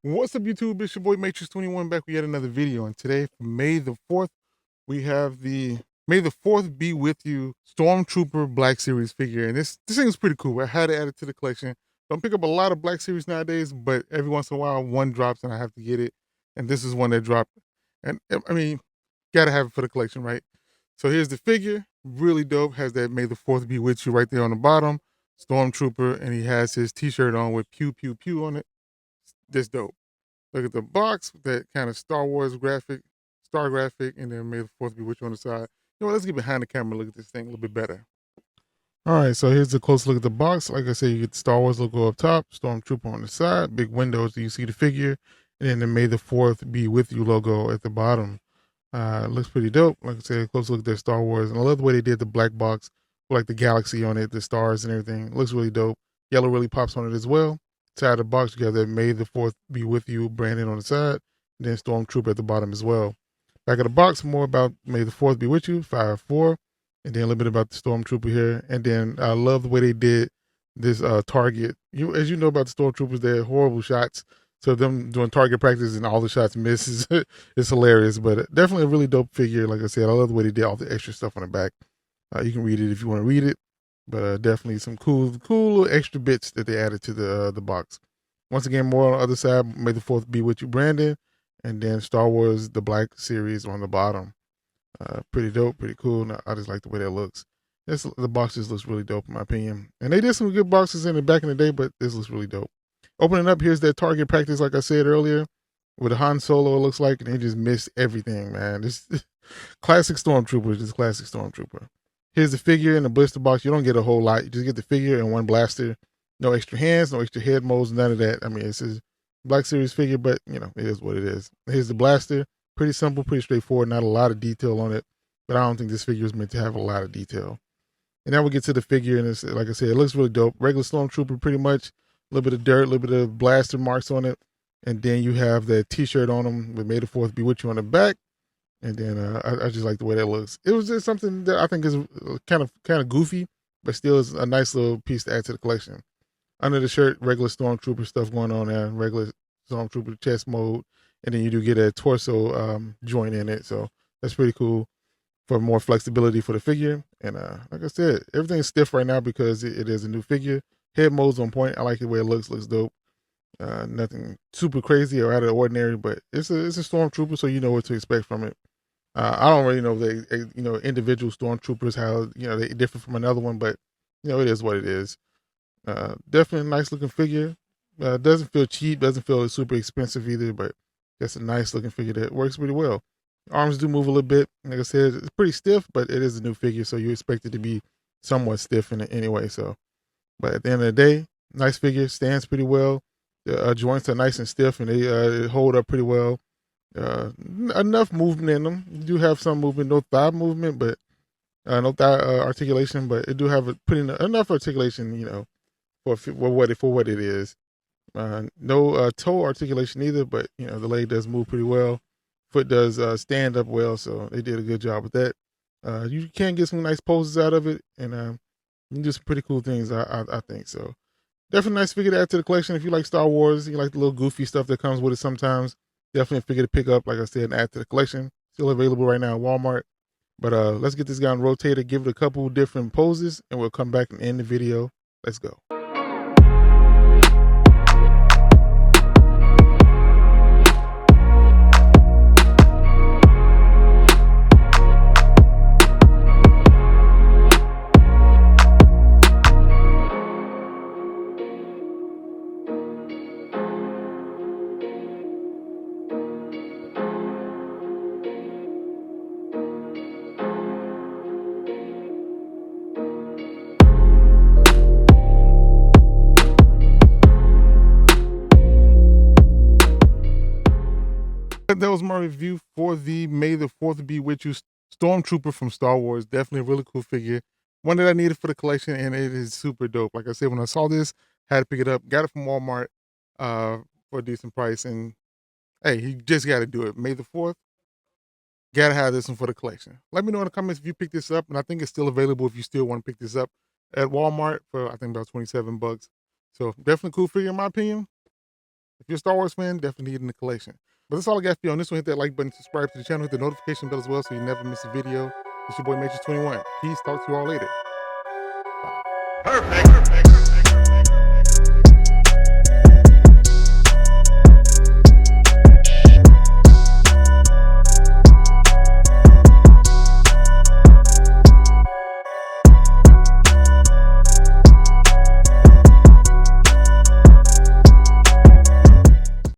What's up, YouTube? It's your boy M8trix21 back with yet another video. And today, for May the 4th, we have the May the 4th Be With You Stormtrooper Black Series figure. And this thing is pretty cool. I had to add it to the collection. Don't pick up a lot of Black Series nowadays, but every once in a while, one drops and I have to get it. And this is one that dropped. And I mean, gotta have it for the collection, right? So here's the figure. Really dope. Has that May the 4th Be With You right there on the bottom. Stormtrooper. And he has his t-shirt on with pew pew pew on it. This dope. Look at the box, that kind of Star Wars graphic, star graphic, and then May the 4th be with you on the side. You know what, let's get behind the camera and look at this thing a little bit better. All right, so here's a close look at the box. Like I said, you get the Star Wars logo up top, Stormtrooper on the side, big windows so you see the figure, and then the May the 4th be with you logo at the bottom. Looks pretty dope. Like I said, close look at their Star Wars. And I love the way they did the black box with like the galaxy on it, the stars and everything. It looks really dope. Yellow really pops on it as well. Side of the box, you got that May the 4th be with you branded on the side, and then Stormtrooper at the bottom as well. Back of the box, more about May the 4th be with you, 5-4, and then a little bit about the Stormtrooper here. And then I love the way they did this target. As you know about the Stormtroopers, they're horrible shots. So them doing target practice and all the shots misses, it's hilarious. But definitely a really dope figure. Like I said, I love the way they did all the extra stuff on the back. You can read it if you want to read it. But definitely some cool little extra bits that they added to the box. Once again, more on the other side, May the 4th be with you, Brandon. And then Star Wars, the Black Series on the bottom. Pretty dope, pretty cool. I just like the way that looks. The box just looks really dope in my opinion. And they did some good boxes in the back in the day, but this looks really dope. Opening up, here's that target practice, like I said earlier, with a Han Solo, it looks like, and they just missed everything, man. This classic Stormtrooper, just classic Stormtrooper. Here's the figure in the blister box. You don't get a whole lot. You just get the figure and one blaster. No extra hands, no extra head molds, none of that. I mean, it's a Black Series figure, but, you know, it is what it is. Here's the blaster. Pretty simple, pretty straightforward. Not a lot of detail on it, but I don't think this figure is meant to have a lot of detail. And now we get to the figure, and it's, like I said, it looks really dope. Regular Stormtrooper, pretty much. A little bit of dirt, a little bit of blaster marks on it. And then you have that t-shirt on them with May the 4th be with you on the back. And then I just like the way that looks. It was just something that I think is kind of goofy, but still is a nice little piece to add to the collection. Under the shirt, regular Stormtrooper stuff going on there, regular Stormtrooper chest mode, and then you do get a torso joint in it, so that's pretty cool for more flexibility for the figure. And like I said, everything's stiff right now because it is a new figure. Head mode's on point. I like the way it looks dope. Nothing super crazy or out of the ordinary, but it's a Stormtrooper, so you know what to expect from it. I don't really know individual Stormtroopers, how they differ from another one, but it is what it is. Definitely a nice looking figure. Doesn't feel cheap, doesn't feel super expensive either, but that's a nice looking figure that works pretty well. Arms do move a little bit. Like I said, it's pretty stiff, but it is a new figure, so you expect it to be somewhat stiff in it anyway. So, but at the end of the day, nice figure, stands pretty well. The joints are nice and stiff, and they hold up pretty well. Enough movement in them. You do have some movement, no thigh movement, but no thigh articulation, but it do have enough articulation, for what it is. No toe articulation either, but the leg does move pretty well. Foot does stand up well, so they did a good job with that. You can get some nice poses out of it, and you can do some pretty cool things. I think so. Definitely a nice figure to add to the collection if you like Star Wars. You like the little goofy stuff that comes with it sometimes. Definitely a figure to pick up, like I said, and add to the collection. Still available right now at Walmart. But let's get this guy on rotator, give it a couple different poses, and we'll come back and end the video. Let's go. That was my review for the May the 4th be with you Stormtrooper from Star Wars. Definitely a really cool figure. One that I needed for the collection, and it is super dope. Like I said, when I saw this, had to pick it up. Got it from Walmart for a decent price. And hey, you just got to do it. May the 4th, got to have this one for the collection. Let me know in the comments if you picked this up, and I think it's still available if you still want to pick this up at Walmart for I think about $27. So definitely cool figure in my opinion. you're a Star Wars fan, definitely need it in the collection. But that's all I got for you on this one. Hit that like button, subscribe to the channel, hit the notification bell as well so you never miss a video. It's your boy M8trix21. Peace. Talk to you all later. Bye. Perfect.